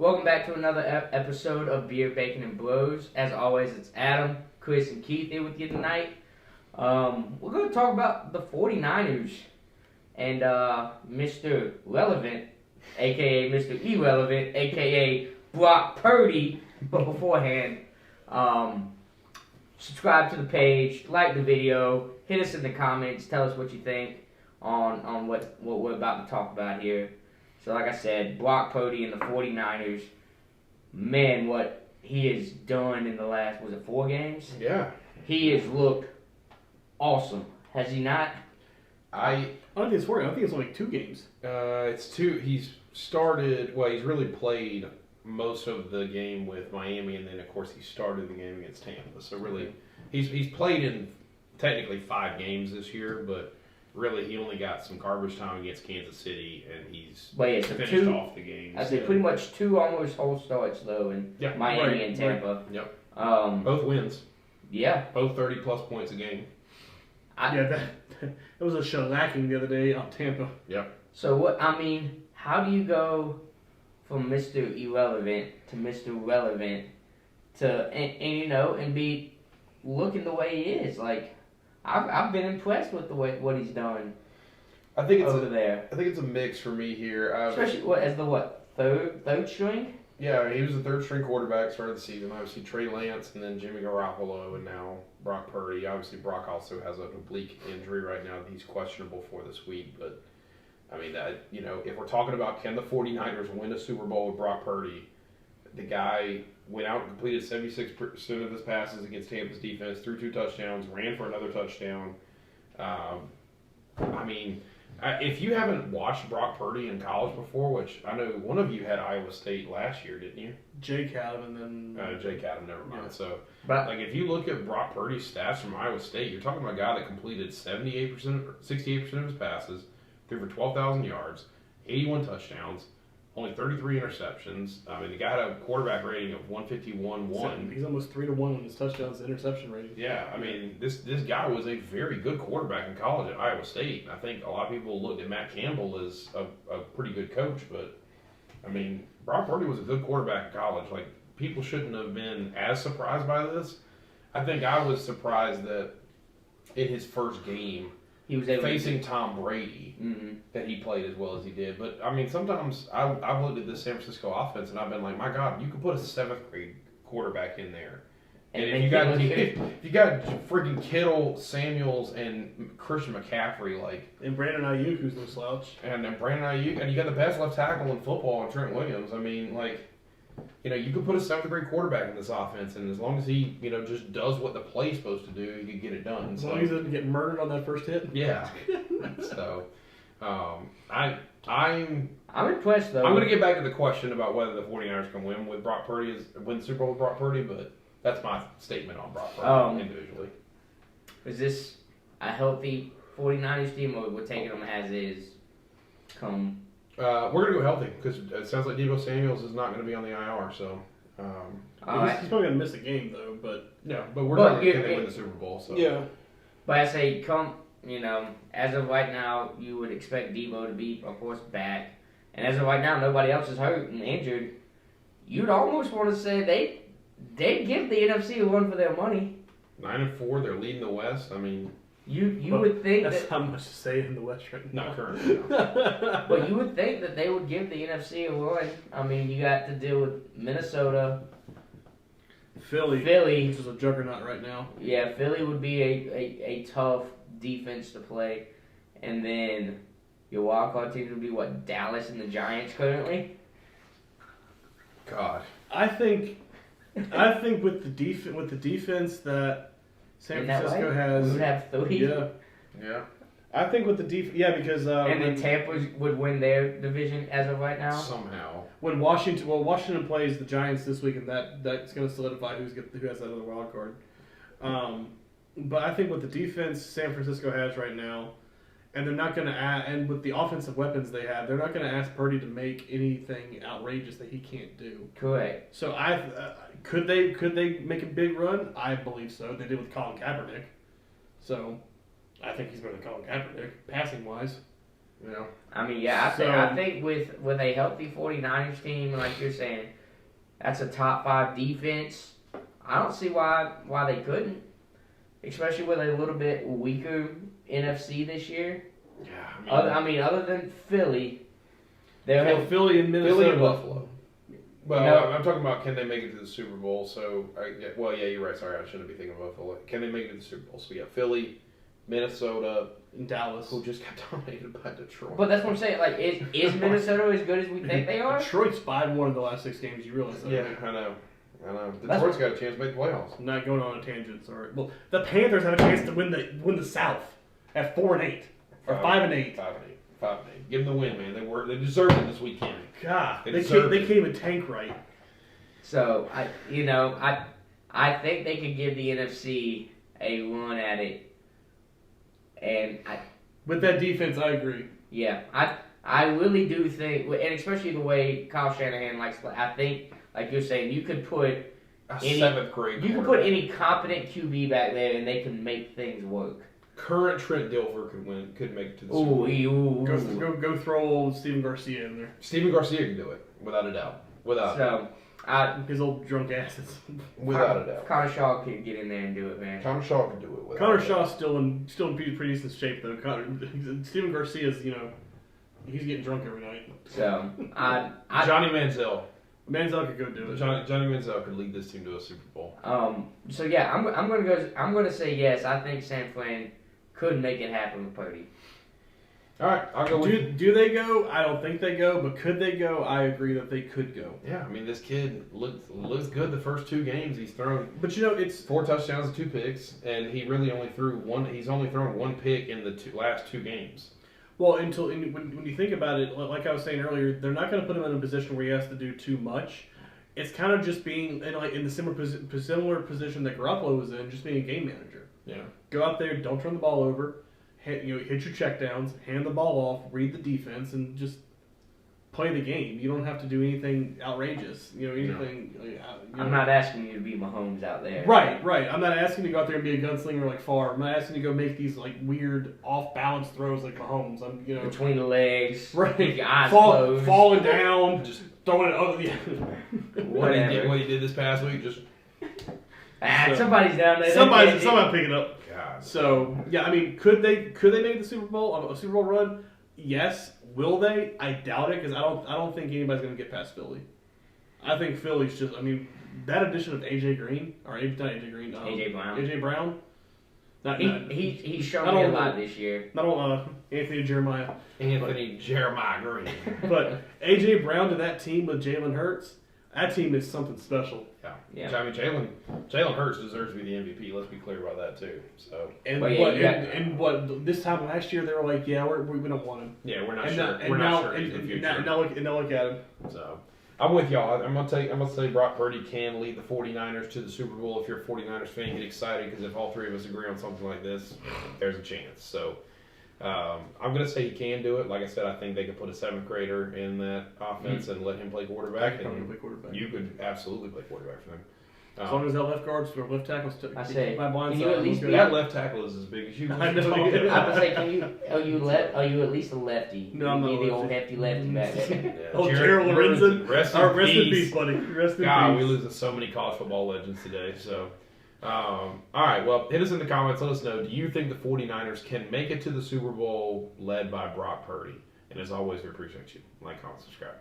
Welcome back to another episode of Beer, Bacon, and Bros. As always, it's Adam, Chris, and Keith here with you tonight. We're going to talk about the 49ers and Mr. Relevant, a.k.a. Mr. Irrelevant, a.k.a. Brock Purdy. But beforehand, subscribe to the page, like the video, hit us in the comments, tell us what you think on what we're about to talk about here. So like I said, Brock Purdy and the 49ers, man, what he has done in the last, was it 4 games? Yeah. He has looked awesome. Has he not? I don't think it's 4 games. I think it's only 2 games. It's 2. He's really played most of the game with Miami, and then, of course, he started the game against Tampa. So really, he's played in technically 5 games this year, but really, he only got some garbage time against Kansas City, and he's finished off the game. I say pretty much 2 almost whole starts, though, in Miami and Tampa. Right. Yep. Both wins. Yeah. Both 30-plus points a game. That was a shellacking the other day on Tampa. Yep. So, how do you go from Mr. Irrelevant to Mr. Relevant and be looking the way he is? Like, I've been impressed with what he's done. I think it's there. I think it's a mix for me here. Especially as the third string. Yeah, he was the 3rd string quarterback started the season. Obviously Trey Lance and then Jimmy Garoppolo and now Brock Purdy. Obviously Brock also has an oblique injury right now that he's questionable for this week. But if we're talking about can the 49ers win a Super Bowl with Brock Purdy, the guy went out and completed 76% of his passes against Tampa's defense, threw 2 touchdowns, ran for another touchdown. If you haven't watched Brock Purdy in college before, which I know one of you had Iowa State last year, didn't you? Jake Adam and then... Jake Adam, never mind. Yeah. So, if you look at Brock Purdy's stats from Iowa State, you're talking about a guy that completed 68% of his passes, threw for 12,000 yards, 81 touchdowns, only 33 interceptions. The guy had a quarterback rating of 151.1. He's almost 3-1 on his touchdowns to interception rating. Yeah, this guy was a very good quarterback in college at Iowa State. I think a lot of people looked at Matt Campbell as a pretty good coach, but Brock Purdy was a good quarterback in college. Like, people shouldn't have been as surprised by this. I think I was surprised that in his first game, he was able facing Tom Brady, that he played as well as he did. But, sometimes I've looked at this San Francisco offense and I've been like, my God, you could put a 7th grade quarterback in there. And if you got freaking Kittle, Samuels, and Christian McCaffrey, and Brandon Ayuk, who's no slouch. And then Brandon Ayuk, and you got the best left tackle in football in Trent Williams. You could put a 7th grade quarterback in this offense, and as long as he, just does what the play's supposed to do, he could get it done. As long as he doesn't get murdered on that first hit. Yeah. So, I'm impressed, though. I'm going to get back to the question about whether the 49ers can win the Super Bowl with Brock Purdy, but that's my statement on Brock Purdy individually. Is this a healthy 49ers team, or we're taking them as is? We're going to go healthy because it sounds like Deebo Samuels is not going to be on the IR. So he's probably going to miss a game though. But we're talking can they win the Super Bowl? So yeah. But I say as of right now, you would expect Deebo to be, of course, back, and as of right now, nobody else is hurt and injured. You'd almost want to say they give the NFC a run for their money. 9-4, they're leading the West. You would think that's not much to say in the West right now. Not currently. No. But you would think that they would give the NFC a run. You got to deal with Minnesota, Philly, which is a juggernaut right now. Yeah, Philly would be a tough defense to play, and then your wildcard teams would be Dallas and the Giants currently. God, I think with the defense that San Francisco has, we would have 3. Yeah. I think with the defense, because and then Tampa would win their division as of right now. Somehow, when Washington plays the Giants this week, and that's going to solidify who has that other wild card. But I think with the defense San Francisco has right now, and they're not going to and with the offensive weapons they have, they're not going to ask Purdy to make anything outrageous that he can't do. Correct. So could they make a big run? I believe so. They did with Colin Kaepernick. So I think he's better than Colin Kaepernick passing wise. You know. I mean, yeah, I think with a healthy 49ers team, like you're saying, that's a top 5 defense. I don't see why they couldn't, especially with a little bit weaker NFC this year. Yeah, Other than Philly, they'll have Philly and Minnesota. Philly and Buffalo. Well, No. I'm talking about can they make it to the Super Bowl? So, you're right. Sorry, I shouldn't be thinking of Buffalo. Can they make it to the Super Bowl? So we got Philly, Minnesota, And Dallas. who just got dominated by Detroit. But that's what I'm saying. Like, is Minnesota as good as we think they are? Detroit's 5-1 in the last 6 games. You realize that? Yeah, right? I know. Detroit's got a chance to make the playoffs. I'm not going on a tangent. Sorry. Well, the Panthers have a chance to win the South at 4-8 or 5-8. 5-8. Give them the win, man. They deserved it this weekend. God, they deserved can't even tank right. So I think they could give the NFC a run at it, and With that defense, I agree. yeah, I really do think, and especially the way Kyle Shanahan likes. I think, like you're saying, you could put A any 7th grade. you could put any competent QB back there, and they can make things work. Current Trent Dilfer could make it to the Super Bowl. Ooh. Go throw old Steven Garcia in there. Steven Garcia can do it without a doubt. So His old drunk asses. Without a doubt. Connor Shaw could get in there and do it, man. Connor Shaw can do it. Without Connor a doubt. Shaw's still in pretty decent shape though. Steven Garcia's he's getting drunk every night. So Johnny Manziel. Manziel could go do it. Johnny Manziel could lead this team to a Super Bowl. So yeah, I'm gonna say yes. I think San Fran could make it happen with Purdy. All right, I'll go with you. Do they go? I don't think they go, but could they go? I agree that they could go. Yeah, I mean this kid looks good the first 2 games he's thrown. But it's 4 touchdowns and 2 picks, and he really only threw one. He's only thrown 1 pick in the last 2 games. well when you think about it, like I was saying earlier, they're not going to put him in a position where he has to do too much. It's kind of just being in the similar position that Garoppolo was in, just being a game manager. Yeah. Go out there, don't turn the ball over, hit your checkdowns, hand the ball off, read the defense, and just play the game. You don't have to do anything outrageous. I'm not asking you to be Mahomes out there. Right. I'm not asking you to go out there and be a gunslinger like Favre. I'm not asking you to go make these weird off balance throws like Mahomes. I'm Between the legs, right, with your eyes closed, falling down, just throwing it over the. whatever. What he did this past week, just Somebody's down there. Somebody pick it up. God. So yeah, I mean, could they make the Super Bowl, a Super Bowl run? Yes. Will they? I doubt it because I don't think anybody's going to get past Philly. I think Philly's just. I mean, that addition of AJ Green or not AJ Green, AJ Brown. AJ Brown. He's shown me a lot this year. Not Anthony Jeremiah. Jeremiah Green. But AJ Brown to that team with Jalen Hurts, that team is something special. Yeah. I mean, Jalen Hurts deserves to be the MVP. Let's be clear about that too. So. And Well, yeah, what this time last year they were like, yeah, we don't want him. Yeah, we're not And sure. now, We're not sure and in the future. now look at him. So I'm with y'all. I'm gonna say Brock Purdy can lead the 49ers to the Super Bowl. If you're a 49ers fan, get excited because if all 3 of us agree on something like this, there's a chance. So I'm gonna say he can do it. Like I said, I think they could put a 7th grader in that offense and let him play quarterback. Probably play quarterback. You could absolutely play quarterback for them. As long as that left guards or left tackles I say, my blind can side, you at least be That left tackle is as big as you. I know. I was say, are you at least a lefty? No, I'm not You a be the old lefty. hefty lefty back there. Yeah, Oh, Gerald Lorenzen. Rest Rest in in peace, buddy. Rest in God, peace. we lose so many college football legends today. So, all right. Well, hit us in the comments. Let us know. Do you think the 49ers can make it to the Super Bowl led by Brock Purdy? And as always, we appreciate you. Like, comment, subscribe.